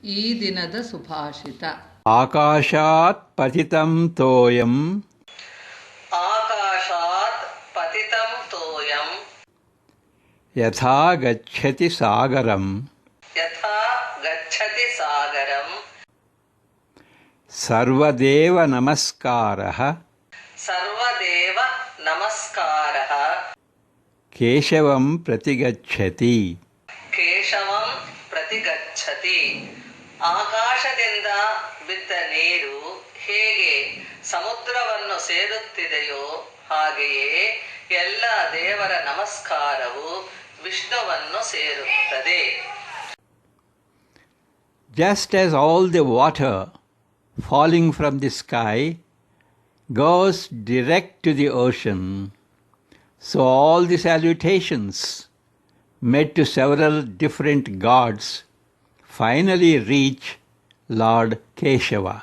ಈ ದಿನದ ಸುಭಾಷಿತ. ಆಕಾಶಾತ್ ಪತಿತಂ ತೋಯಂ ಆಕಾಶಾತ್ ಪತಿತಂ ತೋಯಂ ಯಥಾ ಗಚ್ಚತಿ ಸಾಗರಂ ಯಥಾ ಗಚ್ಚತಿ ಸಾಗರಂ ಸರ್ವದೇವ ನಮಸ್ಕಾರಃ ಸರ್ವದೇವ ನಮಸ್ಕಾರಃ ಕೇಶವಂ ಪ್ರತಿಗಚ್ಚತಿ. ಕೇಶವಂ ಪ್ರತಿಗಚ್ಚತಿ. ಆಕಾಶದಿಂದ ಬಿದ್ದ ನೀರು ಹೇಗೆ ಸಮುದ್ರವನ್ನು ಸೇರುತ್ತಿದೆಯೋ ಹಾಗೆಯೇ ಎಲ್ಲ ದೇವರ ನಮಸ್ಕಾರವು ವಿಷ್ಣುವನ್ನು ಸೇರುತ್ತದೆ. Just as all the water falling from the sky goes direct to the ocean, so all the salutations made to several different gods finally reach Lord Keshava.